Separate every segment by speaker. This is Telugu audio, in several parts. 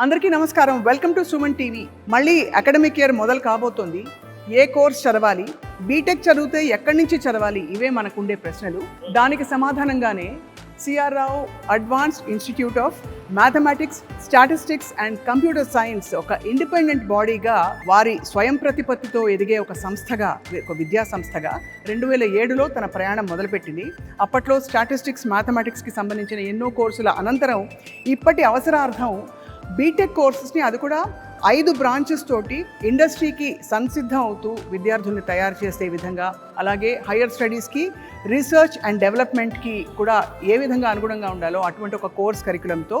Speaker 1: అందరికీ నమస్కారం. Welcome to Suman TV. మళ్ళీ అకాడమిక్ ఇయర్ మొదలు కాబోతోంది. ఏ కోర్స్ చదవాలి, బీటెక్ చదివితే ఎక్కడి నుంచి చదవాలి, ఇవే మనకుండే ప్రశ్నలు. దానికి సమాధానంగానే C R Rao advanced institute of mathematics, statistics and computer science ఒక ఇండిపెండెంట్ బాడీగా, వారి స్వయం ప్రతిపత్తితో ఎదిగే ఒక సంస్థగా, ఒక విద్యా సంస్థగా 2007లో తన ప్రయాణం మొదలుపెట్టింది. అప్పట్లో స్టాటిస్టిక్స్, మ్యాథమెటిక్స్కి సంబంధించిన ఎన్నో కోర్సుల అనంతరం ఇప్పటి అవసరార్థం బీటెక్ కోర్సెస్ని, అది కూడా 5 బ్రాంచెస్ తోటి ఇండస్ట్రీకి సంసిద్ధం అవుతూ విద్యార్థుల్ని తయారు చేసే విధంగా, అలాగే హయ్యర్ స్టడీస్కి, రీసెర్చ్ అండ్ డెవలప్మెంట్కి కూడా ఏ విధంగా అనుగుణంగా ఉండాలో అటువంటి ఒక కోర్స్ కరికులంతో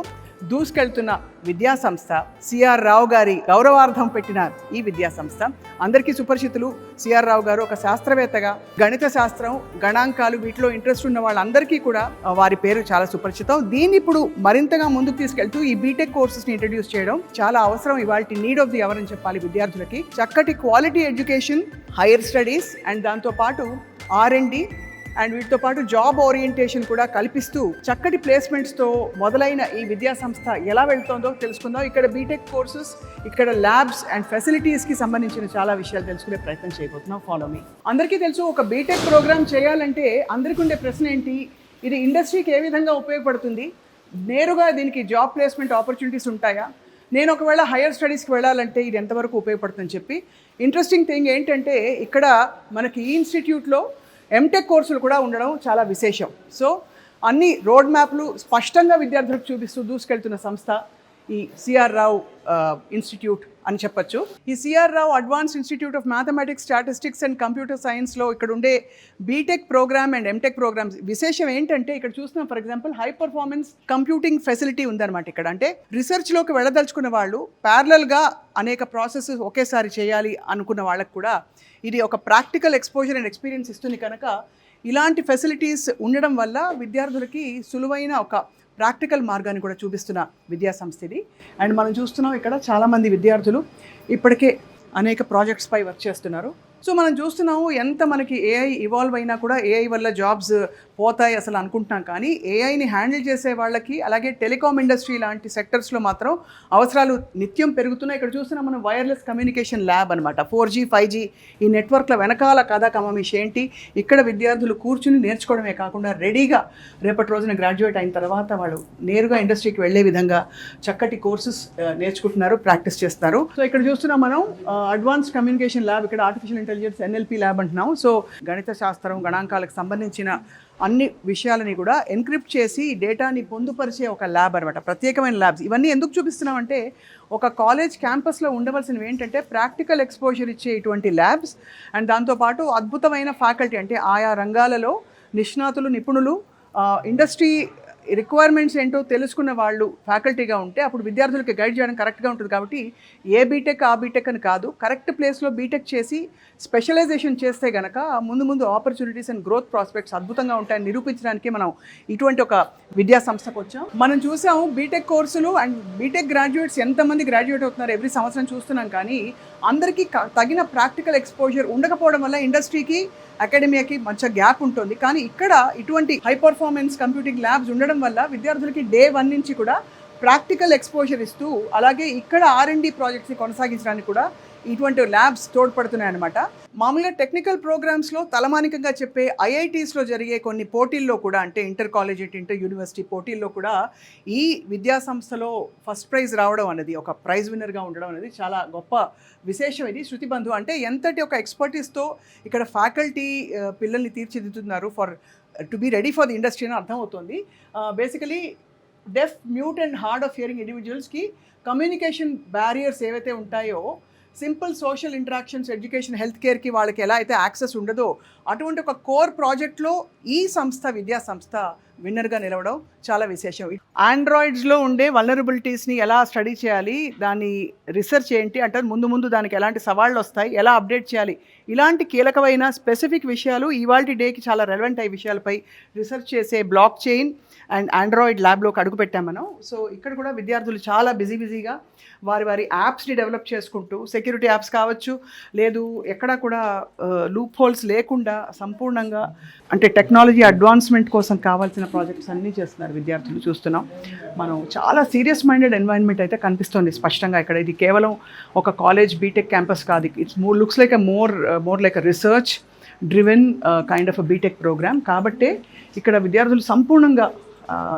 Speaker 1: దూసుకెళ్తున్న విద్యా సంస్థ సిఆర్ రావు గారి గౌరవార్థం పెట్టిన ఈ విద్యా సంస్థ. అందరికీ సుపరిచితులు. సిఆర్ రావు గారు ఒక శాస్త్రవేత్తగా గణిత శాస్త్రం, గణాంకాలు వీటిలో ఇంట్రెస్ట్ ఉన్న వాళ్ళందరికీ కూడా వారి పేరు చాలా సుపరిచితం. దీన్ని ఇప్పుడు మరింతగా ముందుకు తీసుకెళ్తూ ఈ బీటెక్ కోర్సెస్ని ఇంట్రడ్యూస్ చేయడం చాలా అవసరం. ఇవాళ నీడ్ ఆఫ్ ది అవర్ అని చెప్పాలి. విద్యార్థులకి చక్కటి quality education, higher studies and దాంతోపాటు R&D అండ్ వీటితో పాటు జాబ్ ఓరియంటేషన్ కూడా కల్పిస్తూ చక్కటి ప్లేస్మెంట్స్తో మొదలైన ఈ విద్యా సంస్థ ఎలా వెళ్తుందో తెలుసుకుందాం. ఇక్కడ బీటెక్ కోర్సెస్, ఇక్కడ ల్యాబ్స్ అండ్ ఫెసిలిటీస్కి సంబంధించిన చాలా విషయాలు తెలుసుకునే ప్రయత్నం చేయబోతున్నాం. Follow me. అందరికీ తెలుసు, ఒక బీటెక్ ప్రోగ్రామ్ చేయాలంటే అందరికీ ఉండే ప్రశ్న ఏంటి, ఇది ఇండస్ట్రీకి ఏ విధంగా ఉపయోగపడుతుంది, నేరుగా దీనికి జాబ్ ప్లేస్మెంట్ ఆపర్చునిటీస్ ఉంటాయా, నేను ఒకవేళ హైయర్ స్టడీస్కి వెళ్ళాలంటే ఇది ఎంతవరకు ఉపయోగపడుతుందని చెప్పి. ఇంట్రెస్టింగ్ థింగ్ ఏంటంటే ఇక్కడ మనకి ఈ ఇన్స్టిట్యూట్లో ఎంటెక్ కోర్సులు కూడా ఉండడం చాలా విశేషం. సో అన్ని రోడ్ మ్యాప్లు స్పష్టంగా విద్యార్థులకు చూపిస్తూ దూసుకెళ్తున్న సంస్థ ఈ సిఆర్ రావు ఇన్స్టిట్యూట్ అని చెప్పచ్చు. ఈ C R Rao advanced institute of mathematics, statistics and computer సైన్స్లో ఇక్కడ ఉండే B Tech programme and M Tech programmes విశేషం ఏంటంటే, ఇక్కడ చూస్తున్నాం for example high performance computing facility ఉందన్నమాట. ఇక్కడ అంటే రీసెర్చ్లోకి వెళ్ళదలుచుకున్న వాళ్ళు ప్యారలల్గా అనేక ప్రాసెస్ ఒకేసారి చేయాలి అనుకున్న వాళ్ళకు కూడా ఇది ఒక ప్రాక్టికల్ ఎక్స్పోజర్ అండ్ ఎక్స్పీరియన్స్ ఇస్తుంది. కనుక ఇలాంటి ఫెసిలిటీస్ ఉండడం వల్ల విద్యార్థులకి సులువైన ఒక ప్రాక్టికల్ మార్గాన్ని కూడా చూపిస్తున్న విద్యా సంస్థ ఇది. అండ్ మనం చూస్తున్నాం ఇక్కడ చాలామంది విద్యార్థులు ఇప్పటికే అనేక ప్రాజెక్ట్స్పై వర్క్ చేస్తున్నారు. సో మనం చూస్తున్నాము ఎంత మనకి ఏఐ ఇవాల్వ్ అయినా కూడా ఏఐ వల్ల జాబ్స్ పోతాయి అసలు అనుకుంటున్నాం, కానీ ఏఐని హ్యాండిల్ చేసే వాళ్ళకి, అలాగే టెలికాం ఇండస్ట్రీ లాంటి సెక్టర్స్లో మాత్రం అవసరాలు నిత్యం పెరుగుతున్నాయి. ఇక్కడ చూస్తున్నాం మనం వైర్లెస్ కమ్యూనికేషన్ ల్యాబ్ అనమాట. 4G 5G ఈ నెట్వర్క్ల వెనకాల కథా కమమిషి ఏంటి, ఇక్కడ విద్యార్థులు కూర్చుని నేర్చుకోవడమే కాకుండా రెడీగా రేపటి రోజున గ్రాడ్యుయేట్ అయిన తర్వాత వాళ్ళు నేరుగా ఇండస్ట్రీకి వెళ్ళే విధంగా చక్కటి కోర్సెస్ నేర్చుకుంటున్నారు, ప్రాక్టీస్ చేస్తున్నారు. సో ఇక్కడ చూస్తున్నాం మనం అడ్వాన్స్డ్ కమ్యూనికేషన్ ల్యాబ్, ఇక్కడ ఆర్టిఫిషియల్ ఇంటెలిజెన్స్ NLP ల్యాబ్ అంటున్నాం. సో గణిత శాస్త్రం, గణాంకాలకు సంబంధించిన అన్ని విషయాలని కూడా ఎన్క్రిప్ట్ చేసి డేటాని పొందుపరిచే ఒక ల్యాబ్ అనమాట. ప్రత్యేకమైన ల్యాబ్స్ ఇవన్నీ ఎందుకు చూపిస్తున్నామంటే, ఒక కాలేజ్ క్యాంపస్లో ఉండవలసినవి ఏంటంటే ప్రాక్టికల్ ఎక్స్పోజర్ ఇచ్చే ఇటువంటి ల్యాబ్స్ అండ్ దాంతోపాటు అద్భుతమైన ఫ్యాకల్టీ, అంటే ఆయా రంగాలలో నిష్ణాతులు, నిపుణులు, ఇండస్ట్రీ రిక్వైర్మెంట్స్ ఏంటో తెలుసుకున్న వాళ్ళు ఫ్యాకల్టీగా ఉంటే అప్పుడు విద్యార్థులకి గైడ్ చేయడం కరెక్ట్గా ఉంటుంది. కాబట్టి ఏ బీటెక్ ఆ బీటెక్ అని కాదు, కరెక్ట్ ప్లేస్లో బీటెక్ చేసి స్పెషలైజేషన్ చేస్తే గనక ముందు ముందు ఆపర్చునిటీస్ అండ్ గ్రోత్ ప్రాస్పెక్ట్స్ అద్భుతంగా ఉంటాయని నిరూపించడానికి మనం ఇటువంటి ఒక విద్యా సంస్థకు వచ్చాం. మనం చూసాము బీటెక్ కోర్సులు అండ్ బీటెక్ గ్రాడ్యుయేట్స్ ఎంతమంది గ్రాడ్యుయేట్ అవుతున్నారు ఎవ్రీ సంవత్సరం చూస్తున్నాం, కానీ అందరికీ తగిన ప్రాక్టికల్ ఎక్స్పోజర్ ఉండకపోవడం వల్ల ఇండస్ట్రీకి, అకాడమియాకి మధ్య గ్యాప్ ఉంటుంది. కానీ ఇక్కడ ఇటువంటి హై పర్ఫార్మెన్స్ కంప్యూటింగ్ ల్యాబ్స్ ఉండడం వల్ల విద్యార్థులకి డే 1 నుంచి కూడా ప్రాక్టికల్ ఎక్స్పోజర్ ఇస్తూ, అలాగే ఇక్కడ R&D ప్రాజెక్ట్స్ని కొనసాగించడానికి కూడా ఇటువంటి ల్యాబ్స్ తోడ్పడుతున్నాయి అన్నమాట. మామూలుగా టెక్నికల్ ప్రోగ్రామ్స్లో తలమానికంగా చెప్పే IITస్లో జరిగే కొన్ని పోటీల్లో కూడా, అంటే ఇంటర్ కాలేజియేట్, ఇంటర్ యూనివర్సిటీ పోటీల్లో కూడా ఈ విద్యా సంస్థలో ఫస్ట్ ప్రైజ్ రావడం అనేది, ఒక ప్రైజ్ విన్నర్గా ఉండడం అనేది చాలా గొప్ప విశేషం. ఇది శృతిబంధు అంటే ఎంతటి ఒక ఎక్స్పర్టీస్తో ఇక్కడ ఫ్యాకల్టీ పిల్లల్ని తీర్చిదిద్దుతున్నారు to be ready for the industry అని అర్థమవుతుంది. Basically deaf, mute and hard of hearing ఇండివిజువల్స్కి కమ్యూనికేషన్ బ్యారియర్స్ ఏవైతే ఉంటాయో, simple social interactions, education, health కేర్కి వాళ్ళకి ఎలా అయితే యాక్సెస్ ఉండదో అటువంటి ఒక కోర్ ప్రాజెక్ట్లో ఈ సంస్థ, విద్యా సంస్థ విన్నర్గా నిలవడం చాలా విశేషం. ఆండ్రాయిడ్స్లో ఉండే వల్నరబిలిటీస్ని ఎలా స్టడీ చేయాలి, దాని రీసెర్చ్ ఏంటి అంటే ముందు దానికి ఎలాంటి సవాళ్ళు వస్తాయి, ఎలా అప్డేట్ చేయాలి, ఇలాంటి కీలకమైన స్పెసిఫిక్ విషయాలు ఇవాల్టి డేకి చాలా రెలవెంట్ అయ్యే విషయాలపై రీసెర్చ్ చేసే బ్లాక్ చైన్ అండ్ ఆండ్రాయిడ్ ల్యాబ్లోకి అడుగు పెట్టాం మనం. సో ఇక్కడ కూడా విద్యార్థులు చాలా బిజీగా వారి యాప్స్ని డెవలప్ చేసుకుంటూ, సెక్యూరిటీ యాప్స్ కావచ్చు, లేదు ఎక్కడా కూడా లూప్ హోల్స్ లేకుండా సంపూర్ణంగా, అంటే టెక్నాలజీ అడ్వాన్స్మెంట్ కోసం కావాల్సిన ప్రాజెక్ట్స్ అన్నీ చేస్తున్నారు విద్యార్థులు చూస్తున్నాం. మనం చాలా సీరియస్ మైండెడ్ ఎన్వైరన్మెంట్ అయితే కనిపిస్తుంది స్పష్టంగా ఇక్కడ. ఇది కేవలం ఒక కాలేజ్ బీటెక్ క్యాంపస్ కాదు, it's looks like more like research driven kind of B Tech programme. కాబట్టే ఇక్కడ విద్యార్థులు సంపూర్ణంగా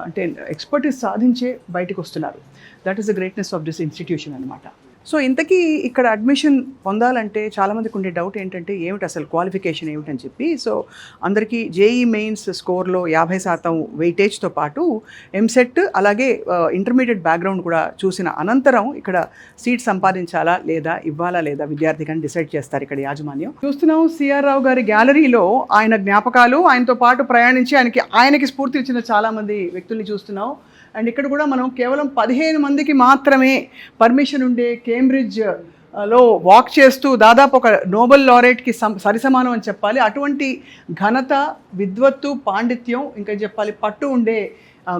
Speaker 1: అంటే ఎక్స్పర్టీస్ సాధించే బయటకు వస్తున్నారు. That is the greatness of this institution అనమాట. సో ఇంతకీ ఇక్కడ అడ్మిషన్ పొందాలంటే చాలామందికి ఉండే డౌట్ ఏంటంటే ఏమిటి అసలు క్వాలిఫికేషన్ ఏమిటని చెప్పి. సో అందరికీ జేఈ మెయిన్స్ స్కోర్లో 50% వెయిటేజ్తో పాటు ఎంసెట్ అలాగే ఇంటర్మీడియట్ బ్యాక్గ్రౌండ్ కూడా చూసిన అనంతరం ఇక్కడ సీట్ సంపాదించాలా లేదా ఇవ్వాలా లేదా విద్యార్థికి అని డిసైడ్ చేస్తారు ఇక్కడ యాజమాన్యం. చూస్తున్నాం సిఆర్ రావు గారి గ్యాలరీలో ఆయన జ్ఞాపకాలు, ఆయనతో పాటు ప్రయాణించి ఆయనకి స్ఫూర్తి ఇచ్చిన చాలామంది వ్యక్తుల్ని చూస్తున్నాం. అండ్ ఇక్కడ కూడా మనం కేవలం 15 మందికి మాత్రమే పర్మిషన్ ఉండే కేంబ్రిడ్జ్లో వాక్ చేస్తూ దాదాపు ఒక నోబెల్ లారెట్కి సరిసమానం అని చెప్పాలి. అటువంటి ఘనత, విద్వత్తు, పాండిత్యం, ఇంకా చెప్పాలి పట్టు ఉండే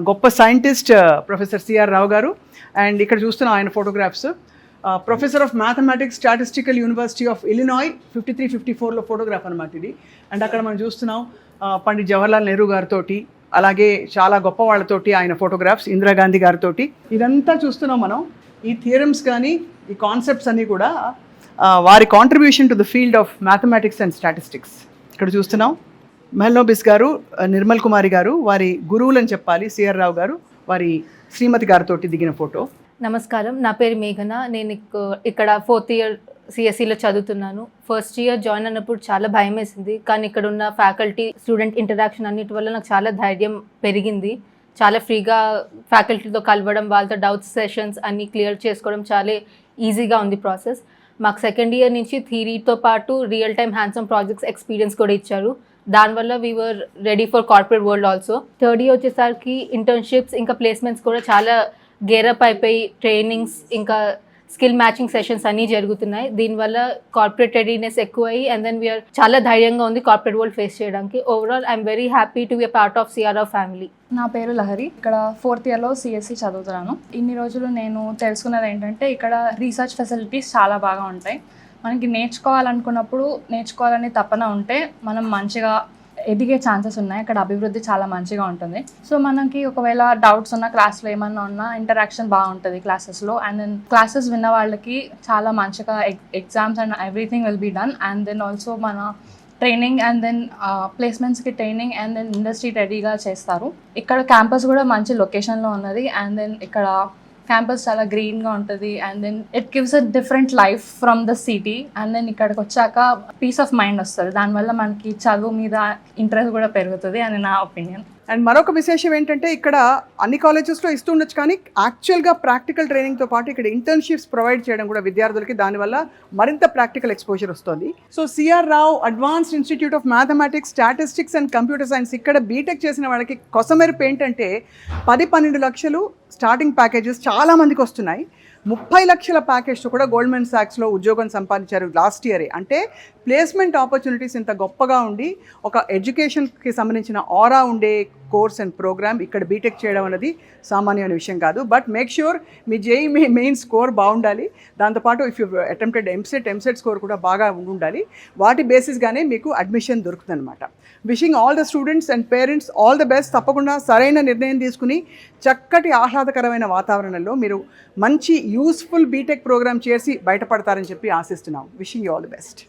Speaker 1: గొప్ప సైంటిస్ట్ ప్రొఫెసర్ సిఆర్ రావు గారు. అండ్ ఇక్కడ చూస్తున్నాం ఆయన photographs. Professor of mathematics, statistical university of Illinois 53-54లో ఫోటోగ్రాఫ్ అనమాట ఇది. అండ్ అక్కడ మనం చూస్తున్నాం పండిట్ జవహర్లాల్ నెహ్రూ గారితో, అలాగే చాలా గొప్ప వాళ్ళతోటి ఆయన ఫోటోగ్రాఫ్స్, ఇందిరాగాంధీ గారితో. ఇదంతా చూస్తున్నాం మనం. ఈ థియరమ్స్ కానీ ఈ కాన్సెప్ట్స్ అన్నీ కూడా వారి contribution to the field of mathematics and statistics. ఇక్కడ చూస్తున్నాం మెహల్నోబిస్ గారు, నిర్మల్ కుమారి గారు వారి గురువులు అని చెప్పాలి. సిఆర్ రావు గారు వారి శ్రీమతి గారితో దిగిన ఫోటో.
Speaker 2: నమస్కారం, నా పేరు మేఘన. నేను ఇక్కడ 4th ఇయర్ సిఎస్సిలో చదువుతున్నాను. ఫస్ట్ ఇయర్ జాయిన్ అయినప్పుడు చాలా భయం వేసింది, కానీ ఇక్కడ ఉన్న ఫ్యాకల్టీ స్టూడెంట్ ఇంటరాక్షన్ అన్నిటి వల్ల నాకు చాలా ధైర్యం పెరిగింది. చాలా ఫ్రీగా ఫ్యాకల్టీతో కలవడం, వాళ్ళతో డౌట్స్ సెషన్స్ అన్నీ క్లియర్ చేసుకోవడం చాలా ఈజీగా ఉంది ప్రాసెస్. మాకు సెకండ్ ఇయర్ నుంచి థియరీతో పాటు real time hands on projects experience కూడా ఇచ్చారు. దానివల్ల we were ready for corporate world also. Third year వచ్చేసరికి ఇంటర్న్షిప్స్ ఇంకా ప్లేస్మెంట్స్ కూడా చాలా గేరప్ అయిపోయి ట్రైనింగ్స్ ఇంకా స్కిల్ మ్యాచింగ్ సెషన్స్ అన్నీ జరుగుతున్నాయి. దీనివల్ల కార్పొరేట్ రెడీనెస్ ఎక్కువయ్యి అండ్ దెన్ వీఆర్ చాలా ధైర్యంగా ఉంది కార్పొరేట్ వరల్డ్ ఫేస్ చేయడానికి. Overall I'm very happy to be part of CRR family.
Speaker 3: నా పేరు లహరి. ఇక్కడ 4th ఇయర్లో సిఎస్సి చదువుతున్నాను. ఇన్ని రోజులు నేను తెలుసుకున్నది ఏంటంటే ఇక్కడ రీసెర్చ్ ఫెసిలిటీస్ చాలా బాగా ఉంటాయి. మనకి నేర్చుకోవాలనుకున్నప్పుడు నేర్చుకోవాలని తపన ఉంటే మనం మంచిగా ఎదిగే ఛాన్సెస్ ఉన్నాయి. అక్కడ అభివృద్ధి చాలా మంచిగా ఉంటుంది. సో మనకి ఒకవేళ డౌట్స్ ఉన్న క్లాస్లో ఏమన్నా ఉన్నా ఇంటరాక్షన్ బాగుంటుంది క్లాసెస్లో. అండ్ దెన్ క్లాసెస్ విన్న వాళ్ళకి చాలా మంచిగా exams and everything will be done. And then also మన ట్రైనింగ్ అండ్ దెన్ ప్లేస్మెంట్స్కి ట్రైనింగ్ అండ్ దెన్ ఇండస్ట్రీ రెడీగా చేస్తారు. ఇక్కడ క్యాంపస్ కూడా మంచి లొకేషన్లో ఉన్నది. అండ్ దెన్ ఇక్కడ క్యాంపస్ చాలా గ్రీన్గా ఉంటుంది. And then it gives a different life from the city. And then ఇక్కడికి వచ్చాక పీస్ ఆఫ్ మైండ్ వస్తుంది. దానివల్ల మనకి చదువు మీద ఇంట్రెస్ట్ కూడా పెరుగుతుంది అని నా ఒపీనియన్.
Speaker 1: అండ్ మరొక విశేషం ఏంటంటే ఇక్కడ అన్ని కాలేజెస్లో ఇస్తూ ఉండొచ్చు, కానీ యాక్చువల్గా ప్రాక్టికల్ ట్రైనింగ్తో పాటు ఇక్కడ ఇంటర్న్షిప్స్ ప్రొవైడ్ చేయడం కూడా విద్యార్థులకి, దానివల్ల మరింత ప్రాక్టికల్ ఎక్స్పోజర్ వస్తుంది. So CR Rao advanced institute of mathematics, statistics and computer science ఇక్కడ బీటెక్ చేసిన వాళ్ళకి కొసమెరుపు ఏంటంటే 10-12 లక్షలు స్టార్టింగ్ ప్యాకేజెస్ చాలామందికి వస్తున్నాయి. 30 లక్షల ప్యాకేజ్తో కూడా గోల్డ్మెన్ సాక్స్లో ఉద్యోగం సంపాదించారు లాస్ట్ ఇయరే. అంటే ప్లేస్మెంట్ ఆపర్చునిటీస్ ఇంత గొప్పగా ఉండి ఒక ఎడ్యుకేషన్కి సంబంధించిన ఆరా ఉండే కోర్స్ అండ్ ప్రోగ్రామ్ ఇక్కడ బీటెక్ చేయడం అనేది సామాన్యమైన విషయం కాదు. But make sure me JEE main score బాగుండాలి. దాంతోపాటు if you attempted EAMCET score కూడా బాగా ఉండాలి. వాటి బేసిస్గానే మీకు అడ్మిషన్ దొరుకుతుంది అనమాట. Wishing all the students and parents all the best. తప్పకుండా సరైన నిర్ణయం తీసుకుని చక్కటి ఆహ్లాదకరమైన వాతావరణంలో మీరు మంచి యూస్ఫుల్ బీటెక్ ప్రోగ్రామ్ చేసి బయటపడతారని చెప్పి ఆశిస్తున్నాం. Wishing you all the best.